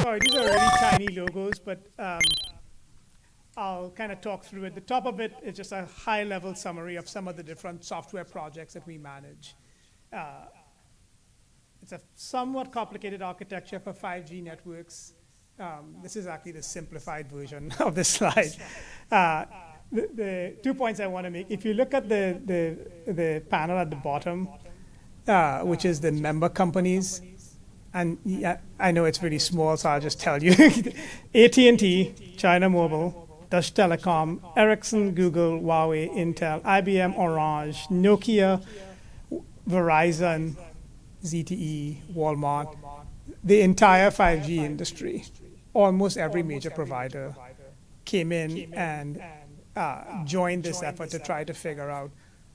Sorry, these are really tiny logos, but I'll kind of talk through it. The top of it is just a high-level summary of some of the different software projects that we manage. Uh, it's a somewhat complicated architecture for 5G networks. This is actually the simplified version of this slide. Uh, the 2 points I want to make, if you look at the panel at the bottom, which is the member companies, and yeah, I know it's really small, so I'll just tell you. AT&T, China Mobile, Dutch Telecom, Ericsson, Google, Huawei, Intel, IBM, Orange, Nokia, Verizon, ZTE, Walmart, the entire 5G industry, almost every major provider came in and joined this effort to try to figure out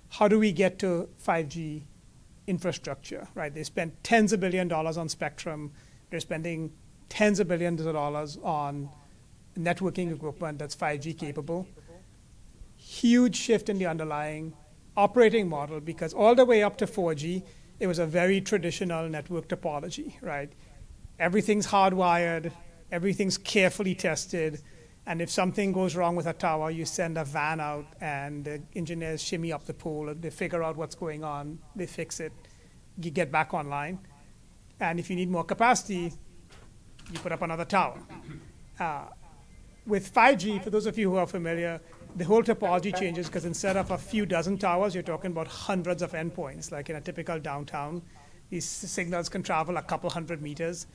how do we get to 5G infrastructure, right? They spent tens of billions of dollars on spectrum. They're spending tens of billions of dollars on networking equipment that's 5G capable. Huge shift in the underlying operating model because all the way up to 4G, it was a very traditional network topology, right? Everything's hardwired, everything's carefully tested, and if something goes wrong with a tower, you send a van out and the engineers shimmy up the pole, they figure out what's going on, they fix it, you get back online. And if you need more capacity, you put up another tower. With 5G, for those of you who are familiar, the whole topology changes because instead of a few dozen towers, you're talking about hundreds of endpoints. Like in a typical downtown, these signals can travel a couple hundred meters.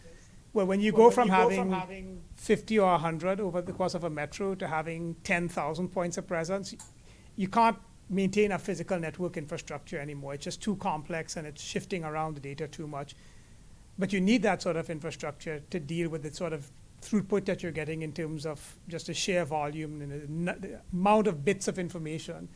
Well, when you go from having 50 or 100 over the course of a metro to having 10,000 points of presence, you can't maintain a physical network infrastructure anymore. It's just too complex and it's shifting around the data too much. But you need that sort of infrastructure to deal with the sort of throughput that you're getting in terms of just the sheer volume and the amount of bits of information,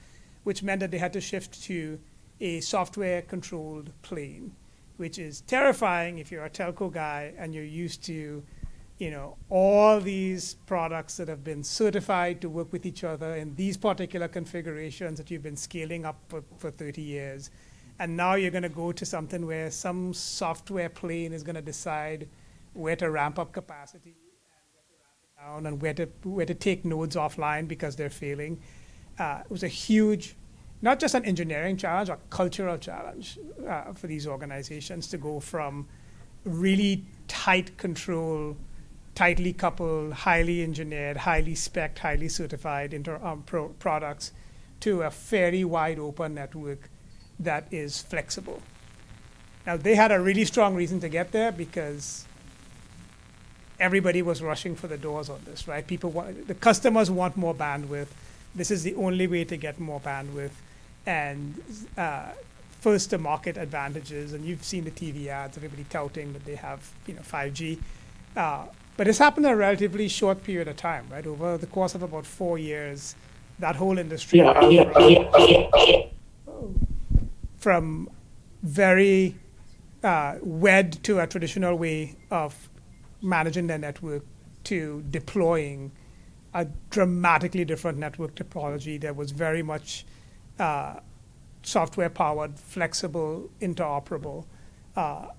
which meant that they had to shift to a software-controlled plane, which is terrifying if you're a telco guy and you're used to, all these products that have been certified to work with each other in these particular configurations that you've been scaling up for 30 years. And now you're going to go to something where some software plane is going to decide where to ramp up capacity down and where to take nodes offline because they're failing. It was a huge, not just an engineering challenge, a cultural challenge for these organizations to go from really tight control, tightly coupled, highly engineered, highly spec'd, highly certified products to a fairly wide open network that is flexible. Now, they had a really strong reason to get there because everybody was rushing for the doors on this, right? The customers want more bandwidth. This is the only way to get more bandwidth. And first to market advantages, and you've seen the TV ads, everybody touting that they have 5G. But it's happened in a relatively short period of time, right? Over the course of about 4 years, that whole industry from very wed to a traditional way of managing their network to deploying a dramatically different network topology that was very much software-powered, flexible, interoperable,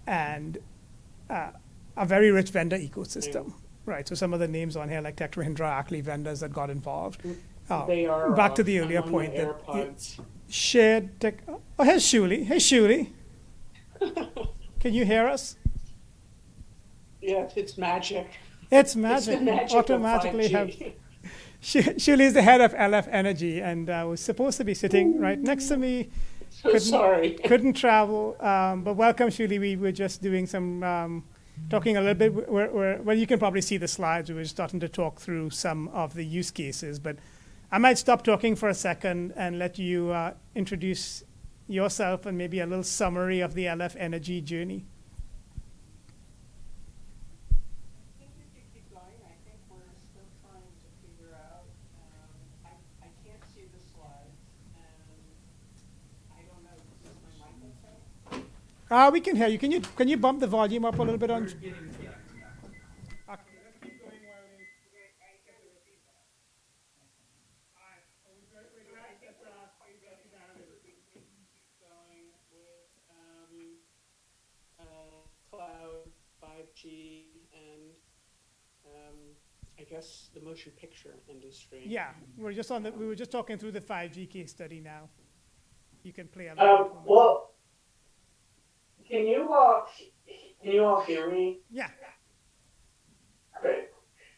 and a very rich vendor ecosystem, right? So some of the names on here, like Tech Mahindra, Ackley vendors that got involved. They are Back to the earlier point that shared tech. Oh, here's Shuli. Hey, Shuli. Can you hear us? Yeah, it's magic. It's It's the magic. magic Automatically of have. 5G. Shuli is the head of LF Energy and was supposed to be sitting right next to me. So sorry. Couldn't travel. But welcome, Shuli. We were just doing some talking a little bit. Well, you can probably see the slides. We were starting to talk through some of the use cases, but I might stop talking for a second and let you introduce yourself and maybe a little summary of the LF Energy journey. I think you could keep going. I think we're still trying to figure out. I can't see the slides, and I don't know. Is my mic okay? We can hear you. Can you bump the volume up a little bit on? We're getting yeah. Okay, let's keep going while I get the feedback. All right, we're glad to get feedback. Keep going with cloud, 5G, and guess, the motion picture industry. Yeah, we were just talking through the 5G case study now. You can play along. Well, can you all hear me? Yeah. Great.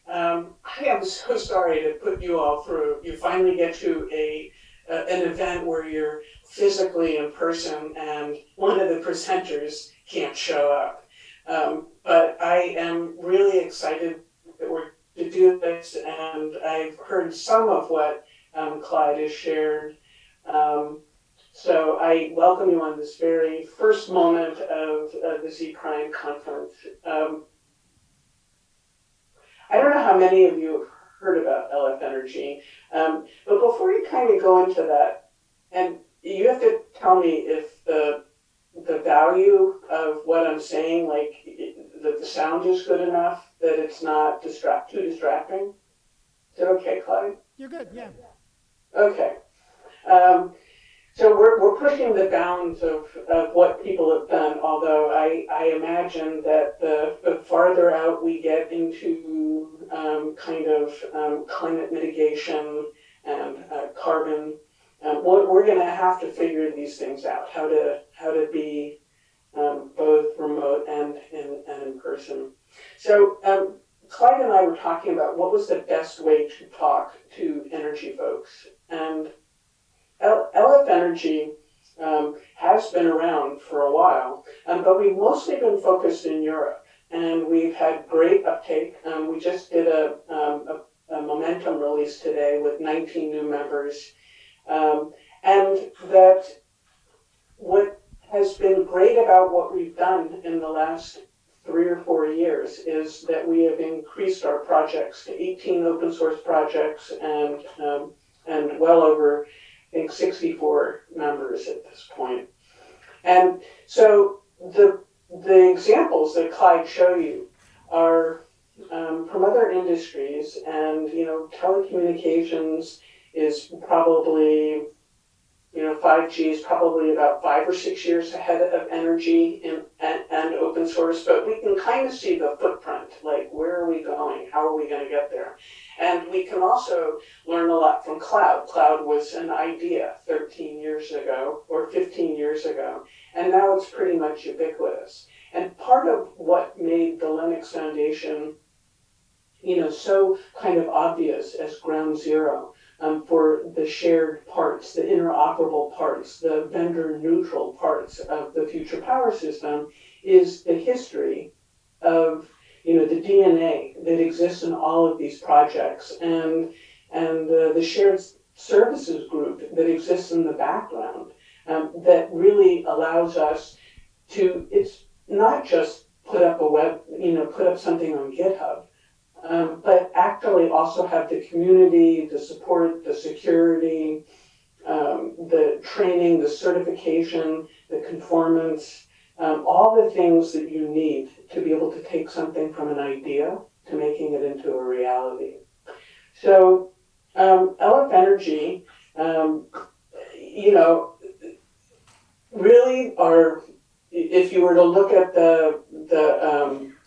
I am so sorry to put you all through. You finally get to an event where you're physically in person and one of the presenters can't show up. But I am really excited that we're to do this, and I've heard some of what Clyde has shared. So I welcome you on this very first moment of the Z-Prime conference. I don't know how many of you have heard about LF Energy, but before you kind of go into that, and you have to tell me if the value of what I'm saying, like that the sound is good enough, that it's not too distracting. Is it okay, Clyde? You're good, yeah. Okay. So we're pushing the bounds of what people have done, although I imagine that the farther out we get into climate mitigation and carbon, we're going to have to figure these things out, how to be both remote and in person. So Clyde and I were talking about what was the best way to talk to energy folks, and LF Energy has been around for a while, but we've mostly been focused in Europe, and we've had great uptake. We just did a momentum release today with 19 new members, and that what has been great about what we've done in the last 3 or 4 years is that we have increased our projects to 18 open source projects and well over, I think, 64 members at this point. And so the examples that Clyde showed you are from other industries, and telecommunications is probably 5G is probably about 5 or 6 years ahead of energy and open source, but we can kind of see the footprint, like where are we going? How are we going to get there? And we can also learn a lot from cloud. Cloud was an idea 13 years ago or 15 years ago, and now it's pretty much ubiquitous. And part of what made the Linux Foundation, so kind of obvious as ground zero for the shared parts, the interoperable parts, the vendor neutral parts of the future power system is the history of, the DNA that exists in all of these projects and the shared services group that exists in the background that really allows us to, it's not just put up something on GitHub, but actually also have the community, the support, the security, the training, the certification, the conformance, all the things that you need to be able to take something from an idea to making it into a reality. So LF Energy, really are, if you were to look at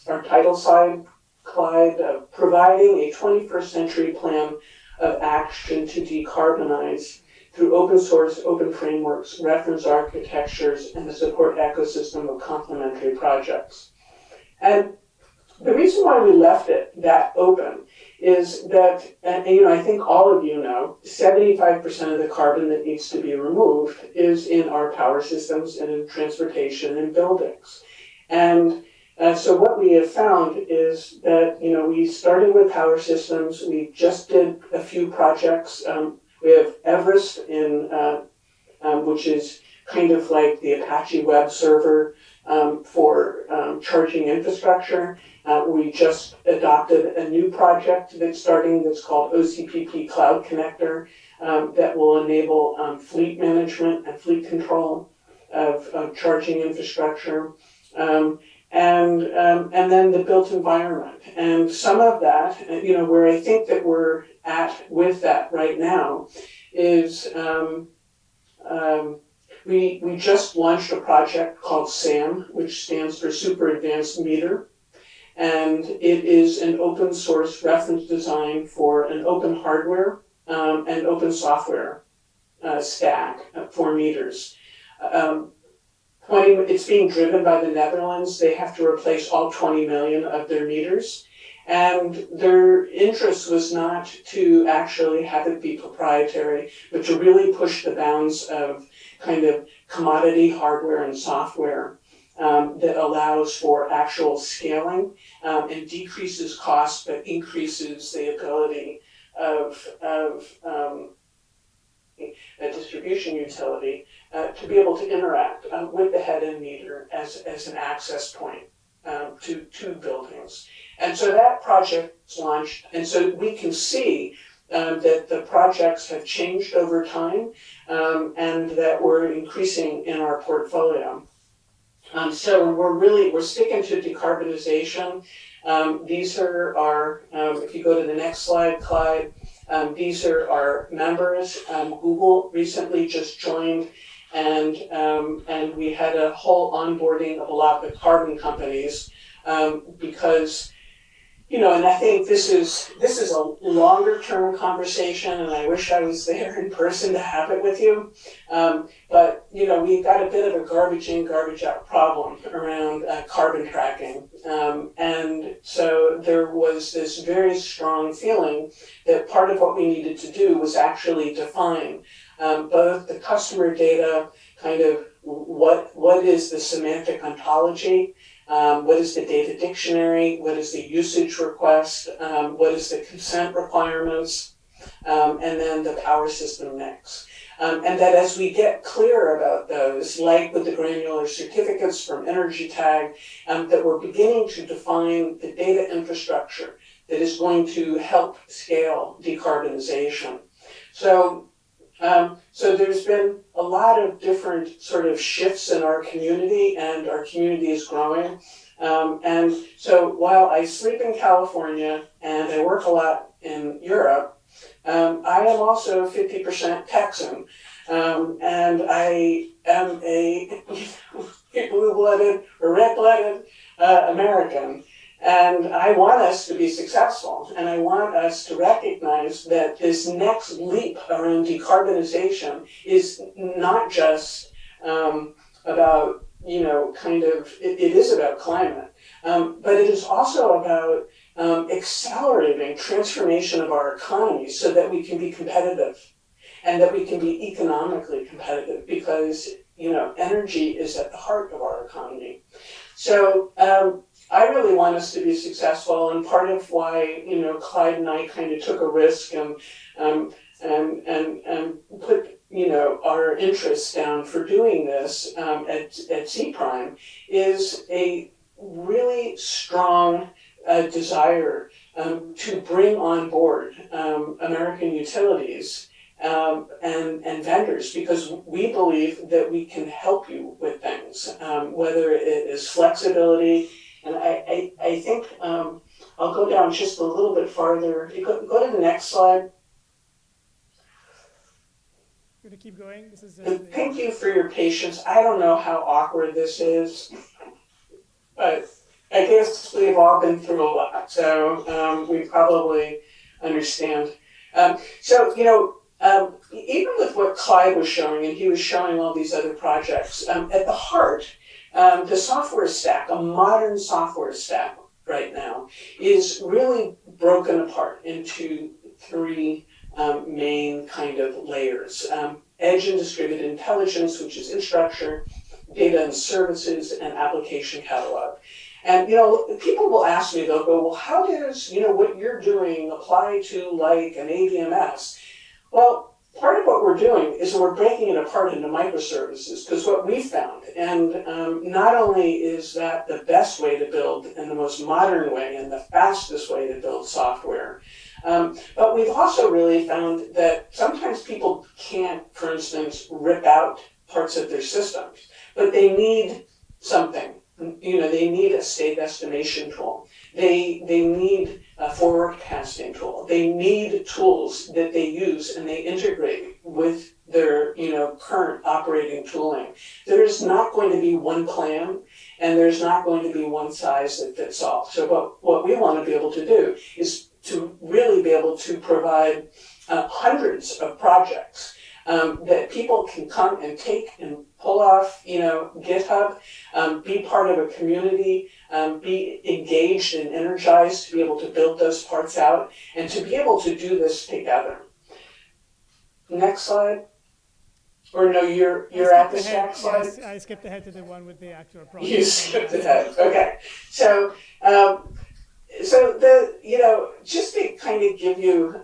our title slide, Clyde, providing a 21st century plan of action to decarbonize through open source, open frameworks, reference architectures, and the support ecosystem of complementary projects. And the reason why we left it that open is that, I think all of you know, 75% of the carbon that needs to be removed is in our power systems and in transportation and buildings. And so what we have found is that, we started with power systems. We just did a few projects. We have Everest which is kind of like the Apache web server for charging infrastructure. We just adopted a new project that's called OCPP Cloud Connector that will enable fleet management and fleet control of charging infrastructure. And then the built environment. And some of that, where I think that we're at with that right now is we just launched a project called SAM, which stands for Super Advanced Meter. and it is an open source reference design for an open hardware and open software stack for meters. It's being driven by the Netherlands. They have to replace all 20 million of their meters. And their interest was not to actually have it be proprietary, but to really push the bounds of kind of commodity hardware and software that allows for actual scaling and decreases cost, but increases the ability of a distribution utility to be able to interact with the head-end meter as an access point to buildings. And so that project was launched, and so we can see that the projects have changed over time and that we're increasing in our portfolio. So we're sticking to decarbonization. These are our, if you go to the next slide, Clyde, these are our members. Google recently just joined, and we had a whole onboarding of a lot of the carbon companies because, you know, and I think this is a longer term conversation, and I wish I was there in person to have it with you. But you know, we've got a bit of a garbage in, garbage out problem around carbon tracking, and so there was this very strong feeling that part of what we needed to do was actually define both the customer data, kind of what is the semantic ontology. What is the data dictionary? What is the usage request? What is the consent requirements? And then the power system mix. And that as we get clear about those, like with the granular certificates from Energy Tag, that we're beginning to define the data infrastructure that is going to help scale decarbonization. So there's been a lot of different sort of shifts in our community, and our community is growing. And so while I sleep in California and I work a lot in Europe, I am also 50% Texan. And I am a blue-blooded or red-blooded American. And I want us to be successful, and I want us to recognize that this next leap around decarbonization is not just about, you know, kind of, it is about climate, but it is also about accelerating transformation of our economies so that we can be competitive and that we can be economically competitive, because, you know, energy is at the heart of our economy. So, I really want us to be successful, and part of why, you know, Clyde and I kind of took a risk and put, you know, our interests down for doing this at C Prime is a really strong desire to bring on board American utilities and vendors, because we believe that we can help you with things, whether it is flexibility. And I think I'll go down just a little bit farther. Go to the next slide. You're going to keep going? This is Thank you for your patience. I don't know how awkward this is, but I guess we've all been through a lot, so we probably understand. So, you know, even with what Clyde was showing, and he was showing all these other projects, at the heart, the software stack, a modern software stack right now, is really broken apart into three main kind of layers. Edge and distributed intelligence, which is infrastructure, data and services, and application catalog. And, you know, people will ask me, they'll go, well, how does, you know, what you're doing apply to like an AVMS? Well, part of what we're doing is we're breaking it apart into microservices, because what we found, and not only is that the best way to build and the most modern way and the fastest way to build software, but we've also really found that sometimes people can't, for instance, rip out parts of their systems, but they need something they need a state estimation tool. They need a forecasting tool. They need tools that they use and they integrate with their, current operating tooling. There is not going to be one plan, and there's not going to be one size that fits all. So what we want to be able to do is to really be able to provide hundreds of projects that people can come and take and pull off, GitHub, be part of a community, be engaged and energized to be able to build those parts out and to be able to do this together. Next slide. Or no, you're at the stack slide? Yes, I skipped ahead to the one with the actual project. You skipped ahead. Okay. So, just to kind of give you,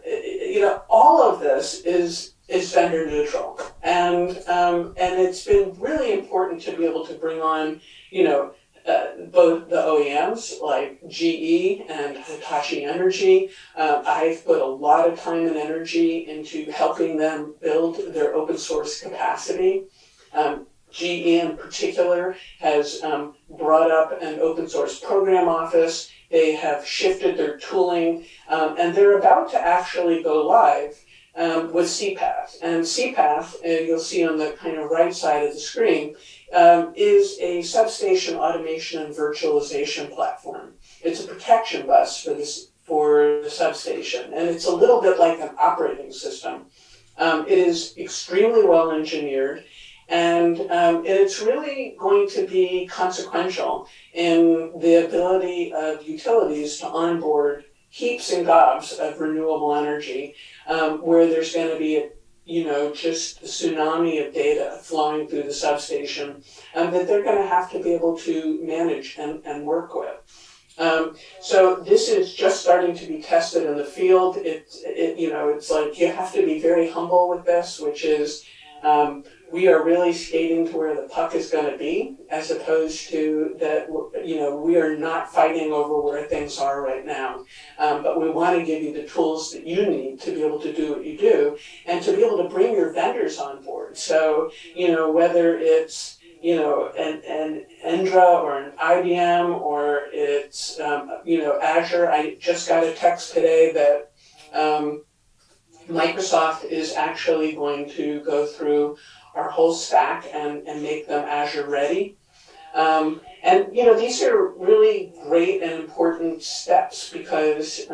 all of this is vendor neutral, and it's been really important to be able to bring on, both the OEMs like GE and Hitachi Energy. I've put a lot of time and energy into helping them build their open source capacity. GE in particular has brought up an open source program office. They have shifted their tooling, and they're about to actually go live with CPath. And CPath, you'll see on the kind of right side of the screen, is a substation automation and virtualization platform. It's a protection bus for the substation, and it's a little bit like an operating system. It is extremely well engineered, and it's really going to be consequential in the ability of utilities to onboard heaps and gobs of renewable energy, where there's going to be just a tsunami of data flowing through the substation that they're going to have to be able to manage and work with. So this is just starting to be tested in the field. It's like you have to be very humble with this, which is we are really skating to where the puck is going to be, as opposed to that, we are not fighting over where things are right now. But we want to give you the tools that you need to be able to do what you do and to be able to bring your vendors on board. So, whether it's, an Endra or an IBM or it's, Azure. I just got a text today that Microsoft is actually going to go through our whole stack and make them Azure ready. These are really great and important steps because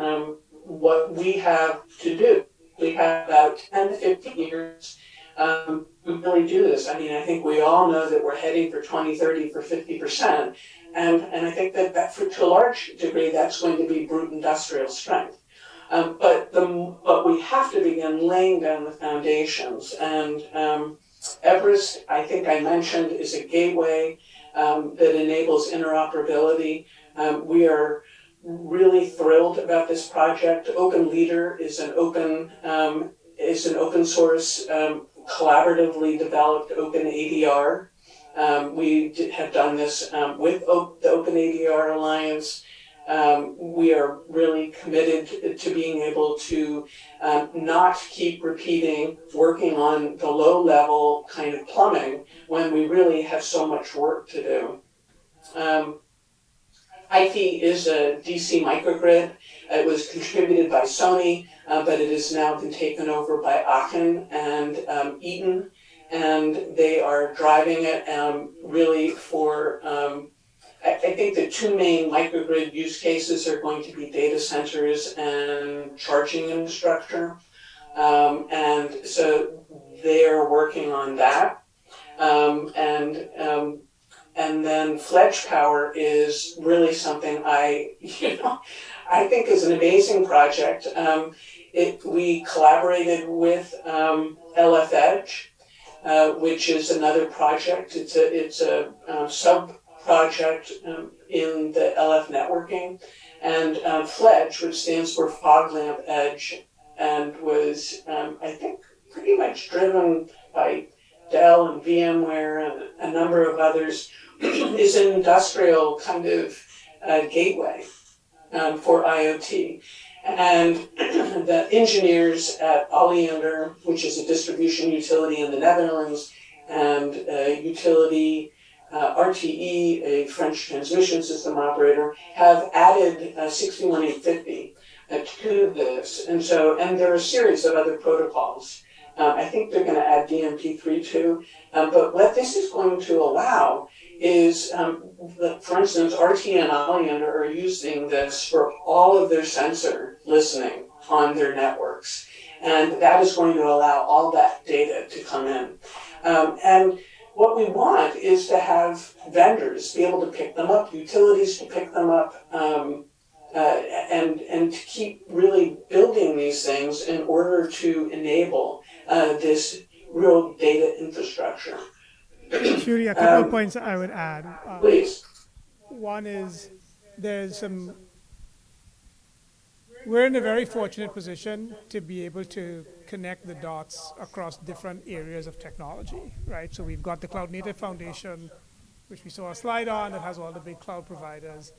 what we have to do, we have about 10 to 15 years to really do this. I mean, I think we all know that we're heading for 2030 for 50%. And I think that to a large degree, that's going to be brute industrial strength. But we have to begin laying down the foundations. And Everest, I think I mentioned, is a gateway that enables interoperability. We are really thrilled about this project. Open Leader is an open source, collaboratively developed open ADR. We have done this with the Open ADR Alliance. We are really committed to being able to not keep repeating working on the low level kind of plumbing when we really have so much work to do. IP is a DC microgrid. It was contributed by Sony, but it has now been taken over by Aachen and Eaton, and they are driving it really for I think the two main microgrid use cases are going to be data centers and charging infrastructure. And so they are working on that. And then Fledge Power is really something I think is an amazing project. We collaborated with LF Edge, which is another project. It's a sub-project in the LF networking. And Fledge, which stands for Fog Lamp Edge, and was, I think, pretty much driven by Dell and VMware and a number of others, is an industrial kind of gateway for IoT. And the engineers at Oleander, which is a distribution utility in the Netherlands, and a utility RTE, a French transmission system operator, have added 61850 to this. And there are a series of other protocols. I think they're going to add DMP3 too. But what this is going to allow is, for instance, RTE and Allian are using this for all of their sensor listening on their networks. And that is going to allow all that data to come in. And what we want is to have vendors be able to pick them up, utilities to pick them up, and to keep really building these things in order to enable this real data infrastructure. Shuri, a couple of points I would add. Please. One is we're in a very fortunate position to be able to connect the dots across different areas of technology, right? So we've got the Cloud Native Foundation, which we saw a slide on, that has all the big cloud providers,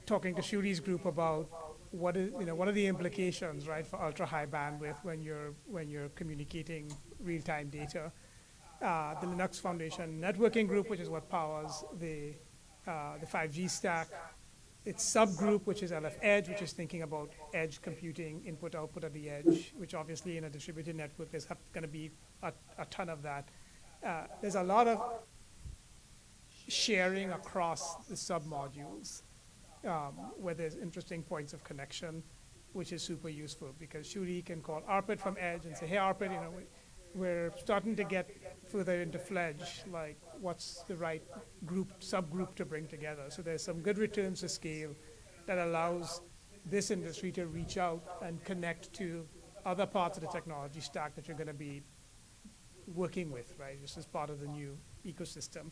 talking to Shuri's group about what are the implications, right, for ultra high bandwidth when you're communicating real-time data. The Linux Foundation networking group, which is what powers the 5G stack. Its subgroup, which is LF Edge, which is thinking about edge computing, input, output at the edge, which obviously in a distributed network there's going to be a ton of that. There's a lot of sharing across the sub-modules where there's interesting points of connection, which is super useful because Shuri can call Arpit from Edge and say, hey, Arpit, we're starting to get further into Fledge, like what's the right subgroup to bring together. So there's some good returns to scale that allows this industry to reach out and connect to other parts of the technology stack that you're going to be working with, right? This is part of the new ecosystem.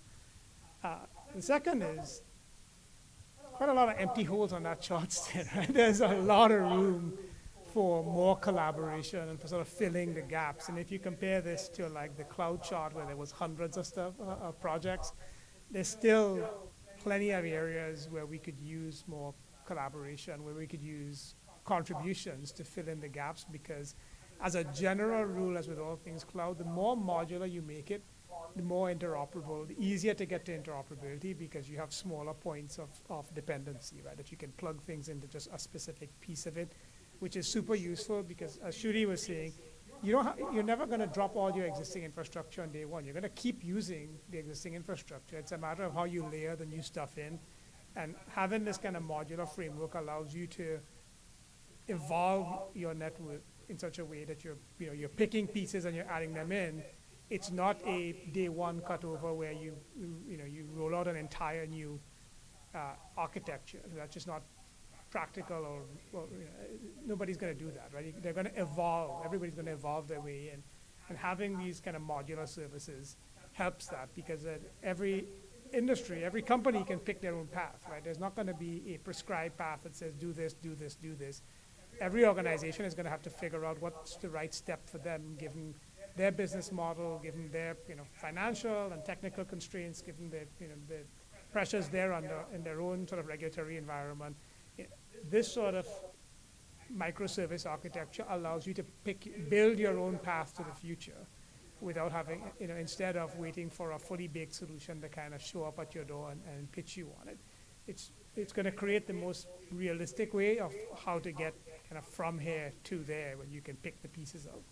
The second is quite a lot of empty holes on that chart still, right? There's a lot of room for more collaboration and for sort of filling the gaps. And if you compare this to like the cloud chart where there was hundreds of projects, there's still plenty of areas where we could use more collaboration, where we could use contributions to fill in the gaps, because as a general rule, as with all things cloud, the more modular you make it, the more interoperable, the easier to get to interoperability, because you have smaller points of dependency, right? That you can plug things into just a specific piece of it, which is super useful because, as Shuri was saying, you're never going to drop all your existing infrastructure on day one. You're going to keep using the existing infrastructure. It's a matter of how you layer the new stuff in. And having this kind of modular framework allows you to evolve your network in such a way that you're picking pieces and you're adding them in. It's not a day one cutover where you roll out an entire new architecture. That's just not practical, or nobody's going to do that, right? They're going to evolve. Everybody's going to evolve their way in, and having these kind of modular services helps that, because every industry, every company can pick their own path, right? There's not going to be a prescribed path that says do this, do this, do this. Every organization is going to have to figure out what's the right step for them, given their business model, given their financial and technical constraints, given the pressures they're under in their own sort of regulatory environment. This sort of microservice architecture allows you to build your own path to the future without having, instead of waiting for a fully baked solution to kind of show up at your door and pitch you on it. It's going to create the most realistic way of how to get kind of from here to there when you can pick the pieces out.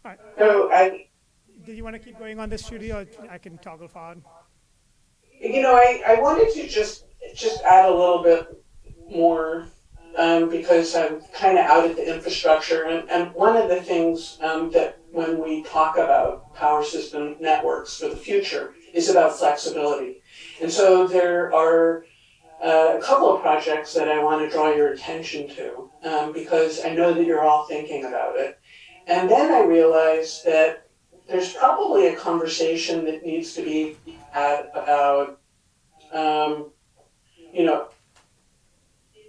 All right. So Did you want to keep going on this, Shuri, or I can toggle forward? I wanted to just add a little bit more because I'm kind of out at the infrastructure. And one of the things that when we talk about power system networks for the future is about flexibility. And so there are a couple of projects that I want to draw your attention to because I know that you're all thinking about it. And then I realized that there's probably a conversation that needs to be had about,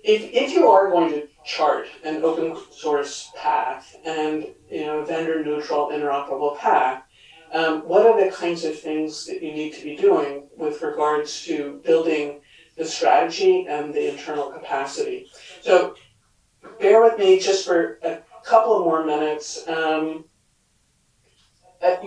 if you are going to chart an open source path and, vendor neutral interoperable path, what are the kinds of things that you need to be doing with regards to building the strategy and the internal capacity? So bear with me just for a couple of more minutes.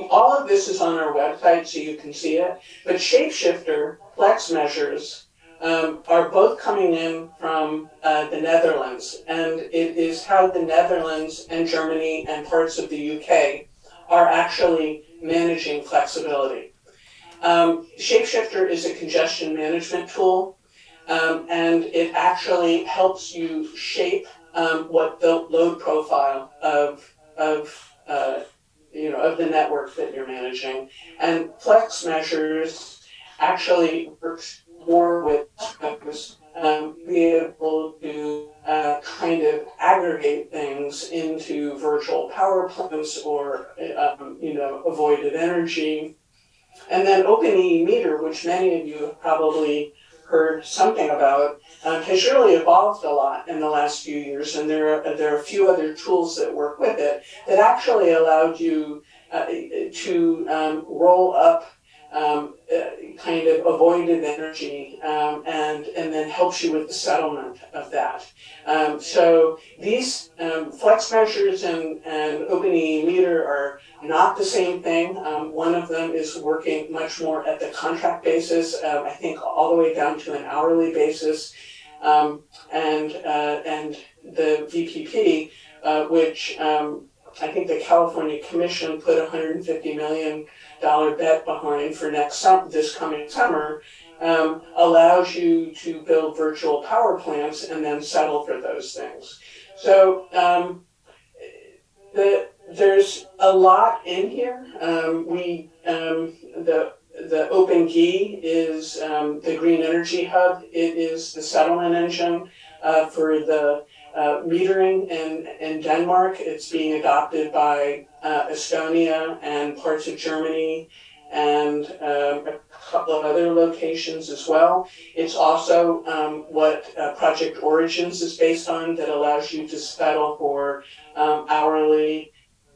All of this is on our website, so you can see it. But shapeshifter, flex measures, are both coming in from the Netherlands, and it is how the Netherlands and Germany and parts of the UK are actually managing flexibility. Shapeshifter is a congestion management tool, and it actually helps you shape what the load profile of the network that you're managing. And flex measures actually works more with be able to kind of aggregate things into virtual power plants or avoided energy. And then OpenE meter, which many of you have probably heard something about, has really evolved a lot in the last few years, and there are a few other tools that work with it that actually allowed you to roll up kind of avoided energy and then helps you with the settlement of that. So these flex measures and OpenE meter are not the same thing. One of them is working much more at the contract basis, I think all the way down to an hourly basis, and the VPP, which I think the California Commission put $150 million bet behind for this coming summer, allows you to build virtual power plants and then settle for those things. So there's a lot in here. The OpenGE is the Green Energy Hub. It is the settlement engine for the metering in Denmark. It's being adopted by Estonia and parts of Germany and a couple of other locations as well. It's also what Project Origins is based on, that allows you to settle for hourly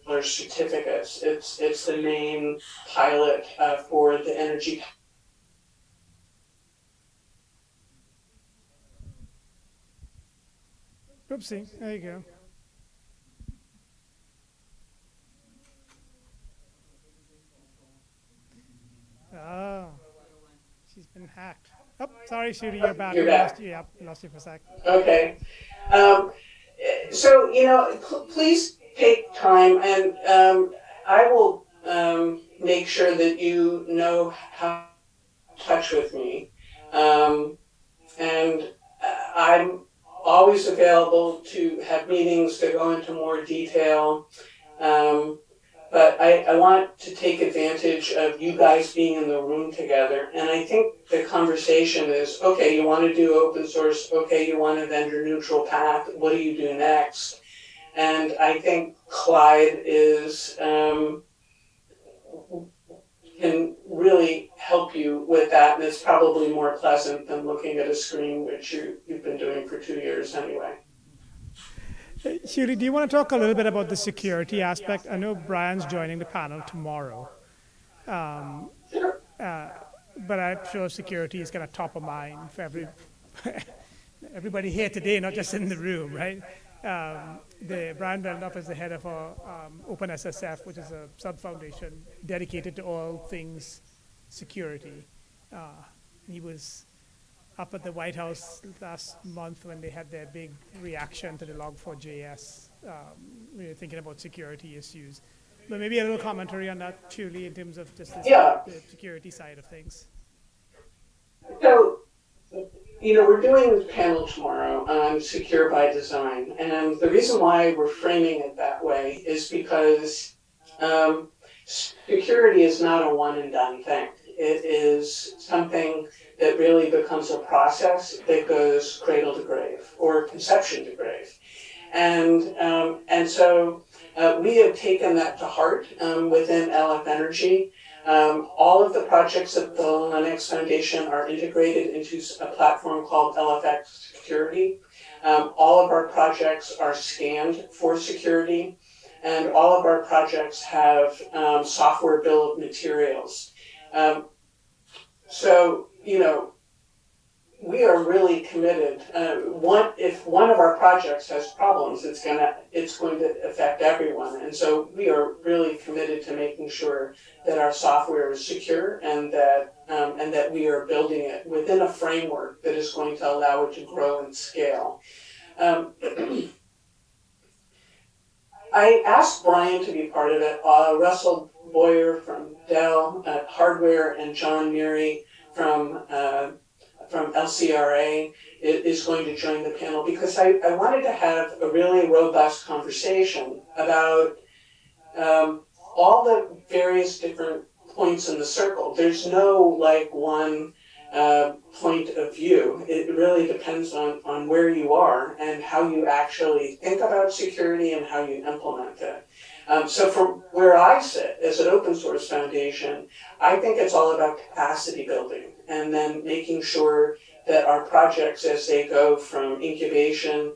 or certificates. It's the main pilot for the energy. Oopsie, there you go. Oh, she's been hacked. Oh, sorry, Shooty, you're back. You're We back. lost you. Yep, lost you for a sec. Okay. So, please take time, and I will make sure that you know how to touch with me. And I'm always available to have meetings to go into more detail. But I want to take advantage of you guys being in the room together. And I think the conversation is, okay, you want to do open source. Okay, you want a vendor neutral path. What do you do next? And I think Clyde can really help you with that. And it's probably more pleasant than looking at a screen, which you've been doing for 2 years anyway. Shooty, do you want to talk a little bit about the security aspect? I know Brian's joining the panel tomorrow, Sure. but I'm sure security is kind of top of mind for everybody here today, not just in the room, right? Brian Beldorf is the head of our OpenSSF, which is a sub-foundation dedicated to all things security. He was up at the White House last month when they had their big reaction to the Log4j. We were thinking about security issues. But maybe a little commentary on that, Julie, in terms of just the security side of things. So, we're doing this panel tomorrow on Secure by Design. And the reason why we're framing it that way is because security is not a one and done thing. It is something that really becomes a process that goes cradle to grave or conception to grave. And so we have taken that to heart within LF Energy. All of the projects at the Linux Foundation are integrated into a platform called LFX Security. All of our projects are scanned for security, and all of our projects have software bill of materials. So, we are really committed. If one of our projects has problems, it's going to affect everyone, and so we are really committed to making sure that our software is secure and that we are building it within a framework that is going to allow it to grow and scale. Um, I asked Brian to be part of it. Russell Boyer from Dell Hardware and John Neary from LCRA is going to join the panel because I wanted to have a really robust conversation about all the various different points in the circle. There's no like one point of view. It really depends on where you are and how you actually think about security and how you implement it. So from where I sit as an open source foundation, I think it's all about capacity building and then making sure that our projects, as they go from incubation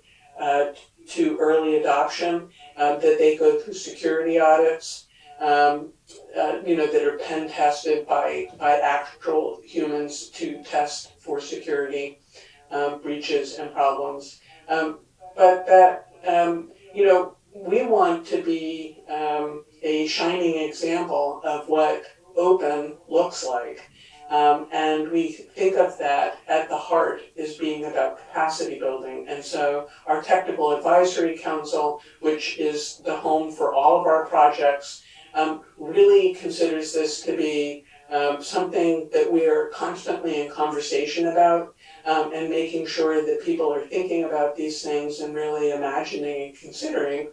to early adoption, that they go through security audits, that are pen tested by actual humans to test for security breaches and problems. But that, we want to be a shining example of what open looks like. And we think of that at the heart as being about capacity building. And so our Technical Advisory Council, which is the home for all of our projects, really considers this to be something that we are constantly in conversation about, and making sure that people are thinking about these things and really imagining and considering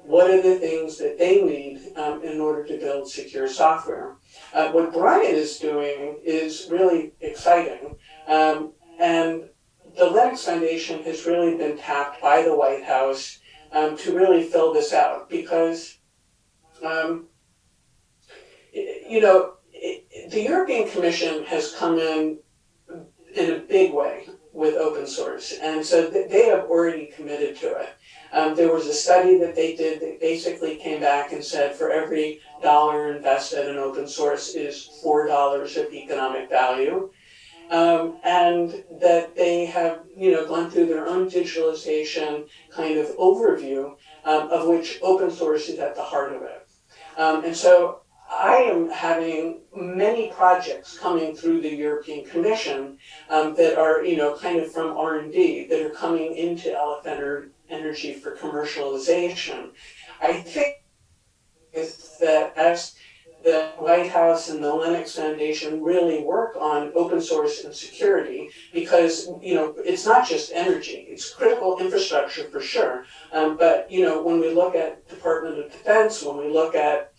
what are the things that they need in order to build secure software. What Brian is doing is really exciting, and the Linux Foundation has really been tapped by the White House to really fill this out because the European Commission has come in a big way with open source, and so they have already committed to it. There was a study that they did that basically came back and said for every dollar invested in open source is $4 of economic value, and that they have gone through their own digitalization kind of overview, of which open source is at the heart of it. And so I am having many projects coming through the European Commission that are, kind of from R&D that are coming into LF Energy for commercialization. I think is that as the White House and the Linux Foundation really work on open source and security, because it's not just energy; it's critical infrastructure for sure. But when we look at Department of Defense, when we look at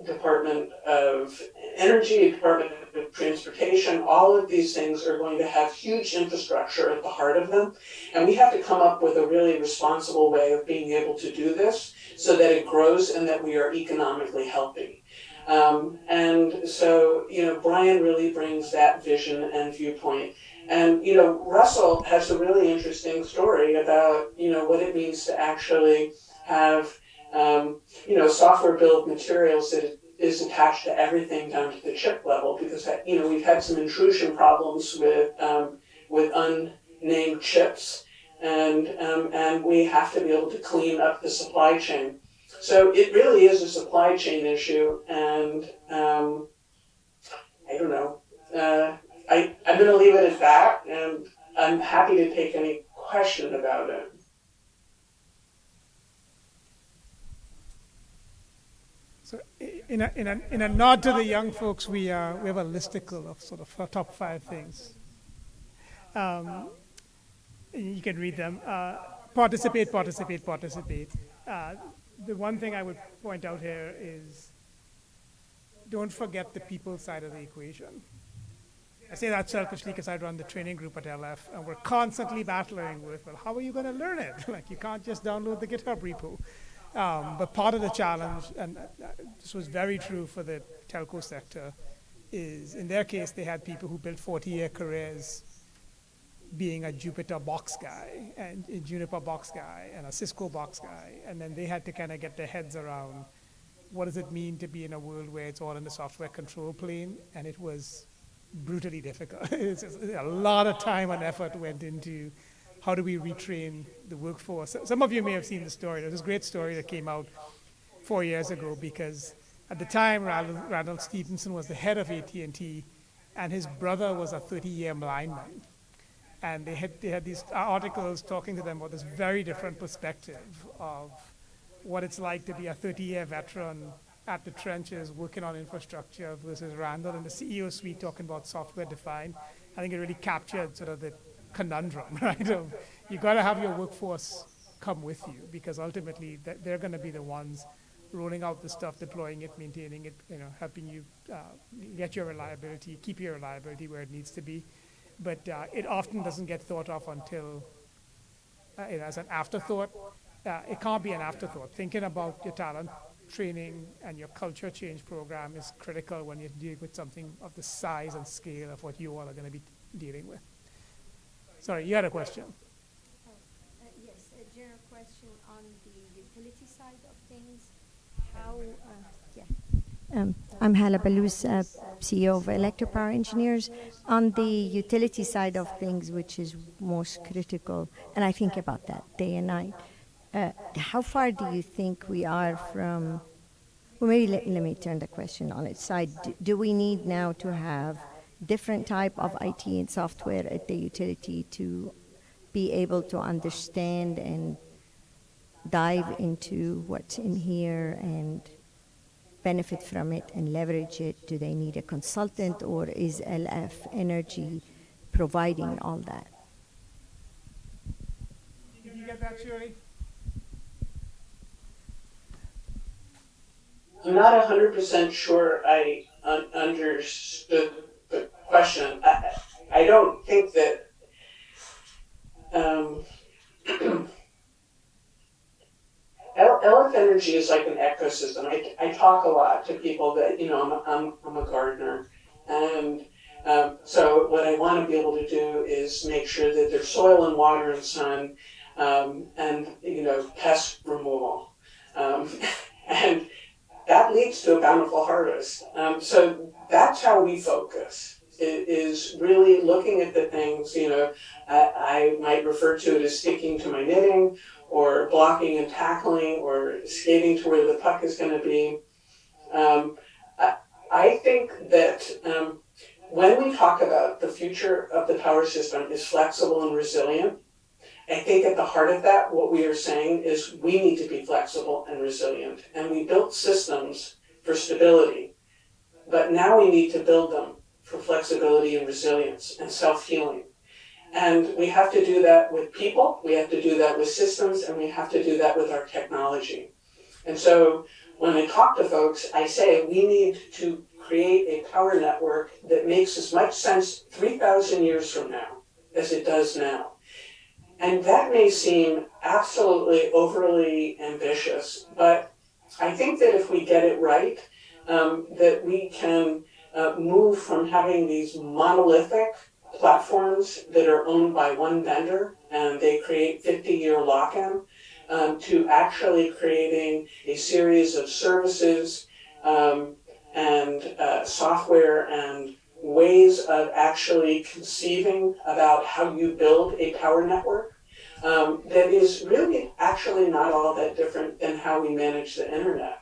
Department of Energy, Department of Transportation, all of these things are going to have huge infrastructure at the heart of them. And we have to come up with a really responsible way of being able to do this so that it grows and that we are economically healthy. And so, Brian really brings that vision and viewpoint. And, Russell has a really interesting story about, what it means to actually have software bill of materials that is attached to everything down to the chip level, because we've had some intrusion problems with unnamed chips, and we have to be able to clean up the supply chain. So it really is a supply chain issue, and I don't know. I'm going to leave it at that, and I'm happy to take any question about it. So in a nod to the young folks, we have a listicle of sort of our top 5 things. You can read them. Participate. The one thing I would point out here is don't forget the people side of the equation. I say that selfishly because I run the training group at LF, and we're constantly battling with, well, how are you going to learn it? Like, you can't just download the GitHub repo. But part of the challenge, and this was very true for the telco sector, is in their case, they had people who built 40-year careers being a Jupyter box guy, and a Juniper box guy, and a Cisco box guy, and then they had to kind of get their heads around what does it mean to be in a world where it's all in the software control plane, and it was brutally difficult. It's just a lot of time and effort went into how do we retrain the workforce. Some of you may have seen the story. There's this great story that came out 4 years ago because at the time Randall Stevenson was the head of AT&T and his brother was a 30-year lineman. And they had these articles talking to them about this very different perspective of what it's like to be a 30-year veteran at the trenches working on infrastructure versus Randall and the CEO suite talking about software defined. I think it really captured sort of the conundrum, right? Of you got to have your workforce come with you because ultimately they're going to be the ones rolling out the stuff, deploying it, maintaining it, helping you get your reliability, keep your reliability where it needs to be. But it often doesn't get thought of until as an afterthought. It can't be an afterthought. Thinking about your talent training and your culture change program is critical when you're dealing with something of the size and scale of what you all are going to be dealing with. Sorry, you had a question. Yes, a general question on the utility side of things. How, I'm Hala Balouz, CEO of Electric Power Engineers. On the utility side of things, which is most critical, and I think about that day and night, how far do you think we are from, well, maybe let me turn the question on its side. Do we need now to have different type of IT and software at the utility to be able to understand and dive into what's in here and benefit from it and leverage it? Do they need a consultant, or is LF Energy providing all that? Did you get that, Shuri? I'm not 100% sure I understood the question. I don't think that LF Energy is like an ecosystem. I talk a lot to people that, I'm a gardener. And so what I want to be able to do is make sure that there's soil and water and sun and, pest removal. And that leads to a bountiful harvest. So that's how we focus, is really looking at the things, I might refer to it as sticking to my knitting or blocking and tackling or skating to where the puck is going to be. I think that when we talk about the future of the power system is flexible and resilient, I think at the heart of that, what we are saying is we need to be flexible and resilient. And we built systems for stability, but now we need to build them for flexibility and resilience and self-healing. And we have to do that with people, we have to do that with systems, and we have to do that with our technology. And so when I talk to folks, I say we need to create a power network that makes as much sense 3,000 years from now as it does now. And that may seem absolutely overly ambitious, but I think that if we get it right, that we can move from having these monolithic platforms that are owned by one vendor and they create 50-year lock-in to actually creating a series of services and software and ways of actually conceiving about how you build a power network that is really actually not all that different than how we manage the internet.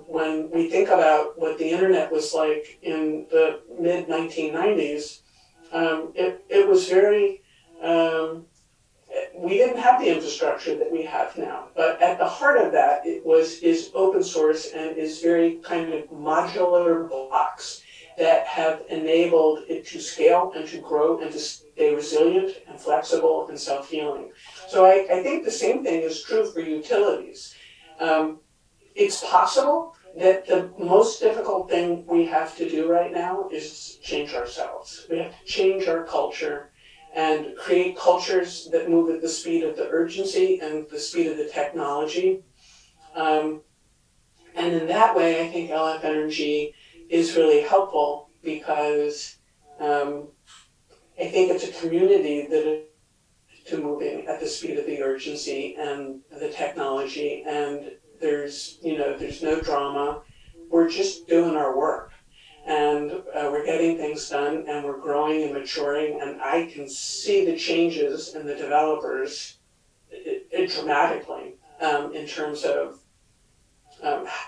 When we think about what the internet was like in the mid-1990s, it was very, we didn't have the infrastructure that we have now. But at the heart of that, is open source and is very kind of modular blocks that have enabled it to scale and to grow and to stay resilient and flexible and self-healing. So I think the same thing is true for utilities. It's possible that the most difficult thing we have to do right now is change ourselves. We have to change our culture and create cultures that move at the speed of the urgency and the speed of the technology. And in that way, I think LF Energy is really helpful because I think it's a community that is to moving at the speed of the urgency and the technology, and there's no drama. We're just doing our work. and we're getting things done, and we're growing and maturing, and I can see the changes in the developers dramatically in terms of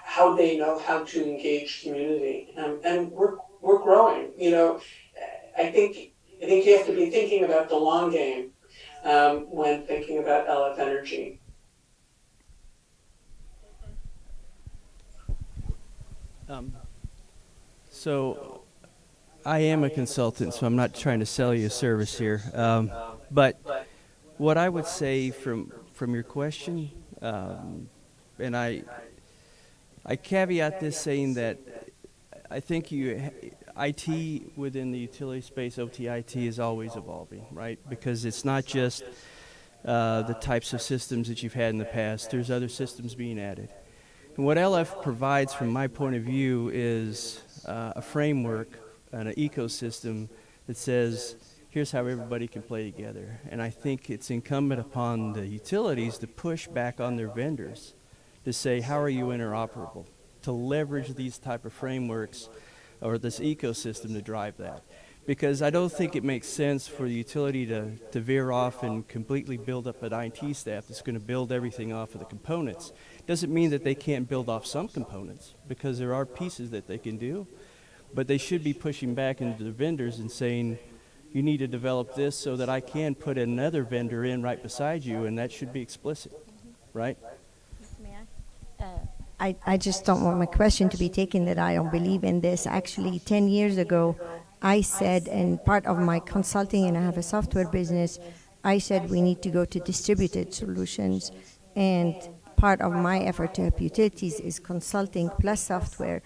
how they know how to engage community, and we're growing. You know, I think you have to be thinking about the long game when thinking about LF Energy. So I am a consultant, so I'm not trying to sell you a service here. But what I would say from your question, and I caveat this saying that I think IT within the utility space, OT-IT, is always evolving, right? Because it's not just the types of systems that you've had in the past. There's other systems being added. And what LF provides, from my point of view, is a framework and an ecosystem that says, here's how everybody can play together. And I think it's incumbent upon the utilities to push back on their vendors to say, how are you interoperable? To leverage these type of frameworks or this ecosystem to drive that. Because I don't think it makes sense for the utility to veer off and completely build up an IT staff that's going to build everything off of the components. Doesn't mean that they can't build off some components, because there are pieces that they can do, but they should be pushing back into the vendors and saying, you need to develop this so that I can put another vendor in right beside you, and that should be explicit, right? I just don't want my question to be taken that I don't believe in this. Actually, 10 years ago, I said, and part of my consulting, and I have a software business, I said we need to go to distributed solutions. And part of my effort to help utilities is consulting plus software.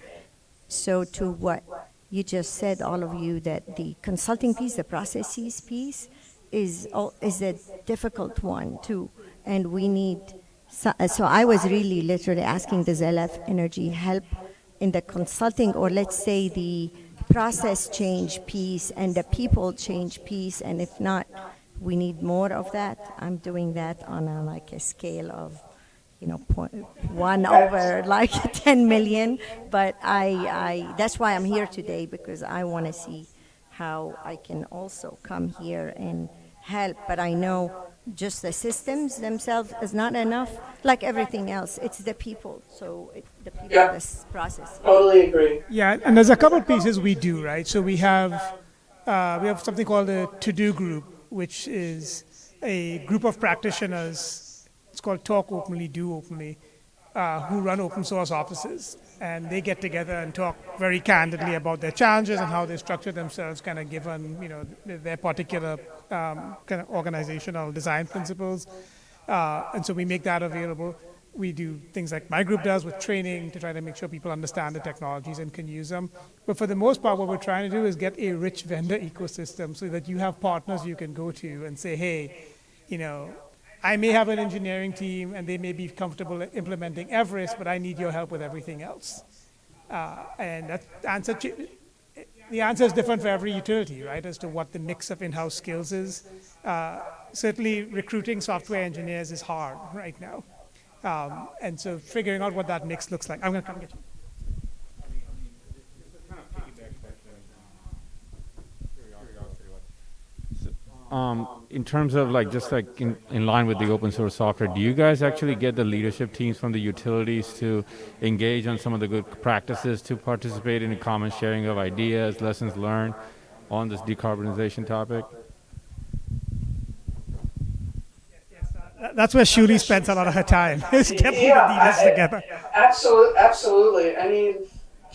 So to what you just said, all of you, that the consulting piece, the processes piece, is a difficult one too. And we need, so I was really literally asking, does LF Energy help in the consulting, or let's say the process change piece and the people change piece? And if not, we need more of that. I'm doing that on a scale of, 1 over 10 million. But I that's why I'm here today, because I want to see how I can also come here and help. But I know just the systems themselves is not enough. Like everything else, it's the people. So the people, this process. Totally agree. Yeah, and there's a couple pieces we do, right? So we have something called a to-do group, which is a group of practitioners. It's called Talk Openly, Do Openly, who run open source offices. And they get together and talk very candidly about their challenges and how they structure themselves, kind of given, their particular kind of organizational design principles. And so we make that available. We do things like my group does with training to try to make sure people understand the technologies and can use them. But for the most part, what we're trying to do is get a rich vendor ecosystem so that you have partners you can go to and say, hey, I may have an engineering team and they may be comfortable implementing Everest, but I need your help with everything else. And the answer is different for every utility, right, as to what the mix of in-house skills is. Certainly recruiting software engineers is hard right now. And so figuring out what that mix looks like. I'm going to come get you. In terms of in line with the open source software, do you guys actually get the leadership teams from the utilities to engage on some of the good practices to participate in a common sharing of ideas, lessons learned on this decarbonization topic? That's where Shuli spends a lot of her time, is getting the leaders together. Absolutely. I mean,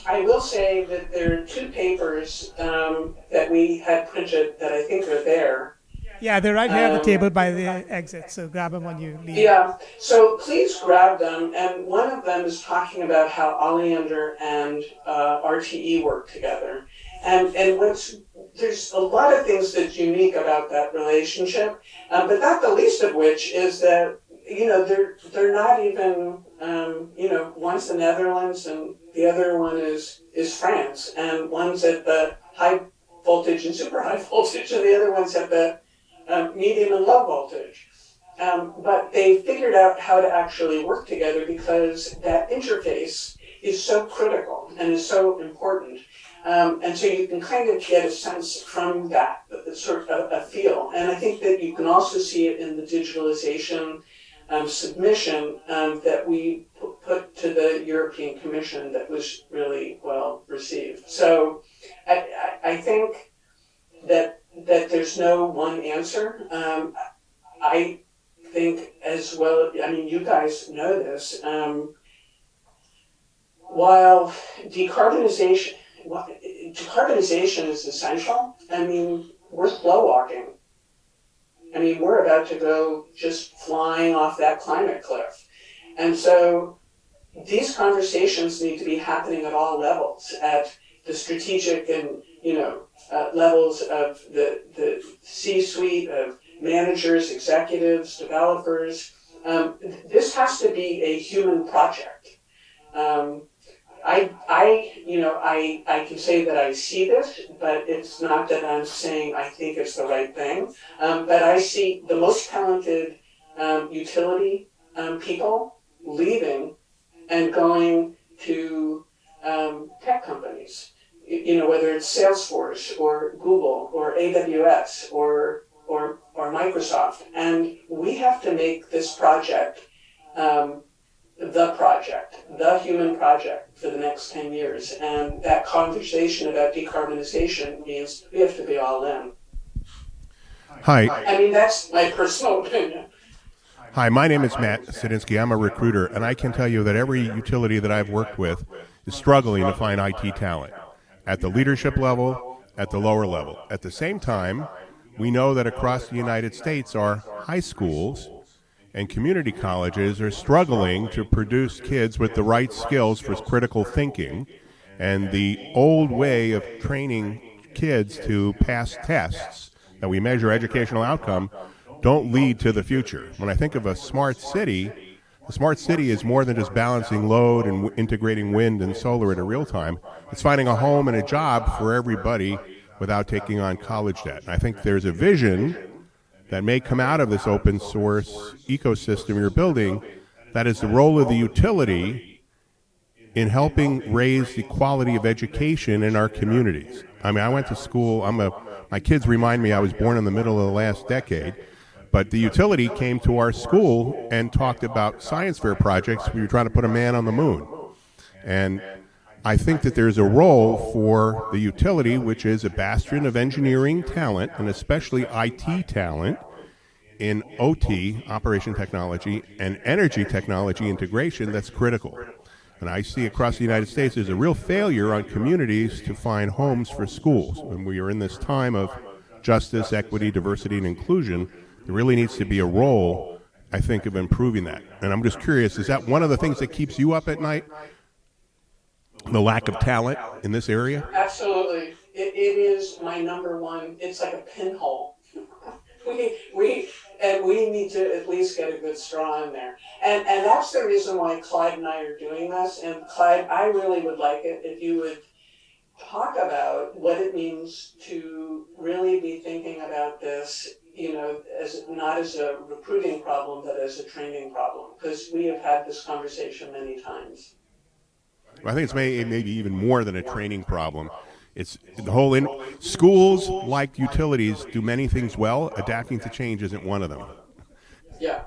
I will say that there are 2 papers that we had printed that I think are there. Yeah, they're right here on the table by the exit, so grab them when you leave. Yeah, so please grab them. And one of them is talking about how Oleander and RTE work together. And there's a lot of things that's unique about that relationship, but not the least of which is that, they're not even, one's the Netherlands and the other one is France, and one's at the high voltage and super high voltage, and the other one's at the medium and low voltage. But they figured out how to actually work together because that interface is so critical and is so important. And so you can kind of get a sense from that, sort of a feel. And I think that you can also see it in the digitalization submission that we put to the European Commission that was really well received. So I think that there's no one answer. I think as well, I mean, you guys know this, while decarbonization is essential, I mean, we're slow walking. I mean, we're about to go just flying off that climate cliff. And so these conversations need to be happening at all levels, at the strategic and, levels of the C-suite, of managers, executives, developers. This has to be a human project. I can say that I see this, but it's not that I'm saying I think it's the right thing. But I see the most talented utility people leaving and going to tech companies. Whether it's Salesforce or Google or AWS or Microsoft, and we have to make this project the human project for the next 10 years. And that conversation about decarbonization means we have to be all in. Hi. I mean, that's my personal opinion. Hi, my name is Matt Sidinsky. I'm a recruiter, and I can tell you that every utility that I've worked with is struggling to find IT talent at the leadership level, at the lower level. At the same time, we know that across the United States, our high schools and community colleges are struggling to produce kids with the right skills for critical thinking, and the old way of training kids to pass tests that we measure educational outcome don't lead to the future. When I think of a smart city is more than just balancing load and integrating wind and solar at a real time. It's finding a home and a job for everybody without taking on college debt. And I think there's a vision that may come out of this open source ecosystem you're building that is the role of the utility in helping raise the quality of education in our communities. I mean, I went to school, my kids remind me I was born in the middle of the last decade, but the utility came to our school and talked about science fair projects. We were trying to put a man on the moon. And I think that there's a role for the utility, which is a bastion of engineering talent, and especially IT talent, in OT, operation technology, and energy technology integration that's critical. And I see across the United States there's a real failure on communities to find homes for schools. And we are in this time of justice, equity, diversity, and inclusion. There really needs to be a role, I think, of improving that. And I'm just curious, is that one of the things that keeps you up at night? The lack of talent in this area? Absolutely. It is my number one. It's like a pinhole. we need to at least get a good straw in there. And that's the reason why Clyde and I are doing this. And Clyde, I really would like it if you would talk about what it means to really be thinking about this, as not as a recruiting problem, but as a training problem, because we have had this conversation many times. I think it's maybe even more than a training problem. It's the whole schools, like utilities, do many things well. Adapting to change isn't one of them. Yeah.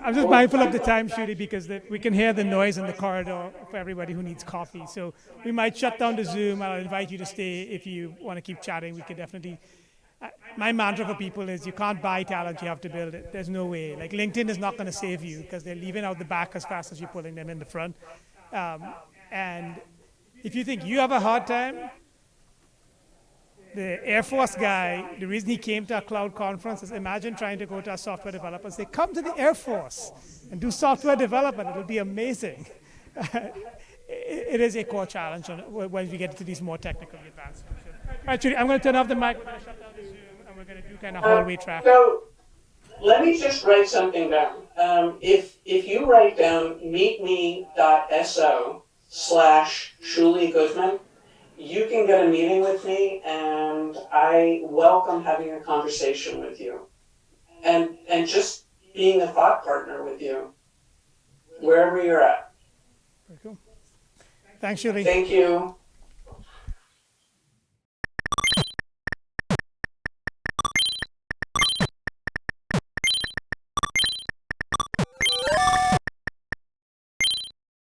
I'm just mindful of the time, Shruti, because we can hear the noise in the corridor for everybody who needs coffee. So we might shut down the Zoom. I'll invite you to stay if you want to keep chatting. We could definitely. My mantra for people is you can't buy talent, you have to build it. There's no way. Like LinkedIn is not going to save you because they're leaving out the back as fast as you're pulling them in the front. And if you think you have a hard time, the Air Force guy, the reason he came to our cloud conference is imagine trying to go to our software developers. Say, come to the Air Force and do software development. It'll be amazing. It is a core challenge when we get to these more technically advanced functions. All right, Judy, I'm going to turn off the mic. We're going to shut down the Zoom, and we're going to do kind of hallway traffic. So let me just write something down. If you write down meetme.so/Shuli Goodman, you can get a meeting with me, and I welcome having a conversation with you, and just being a thought partner with you, wherever you're at. Very cool. Thanks, Shuli. Thank you.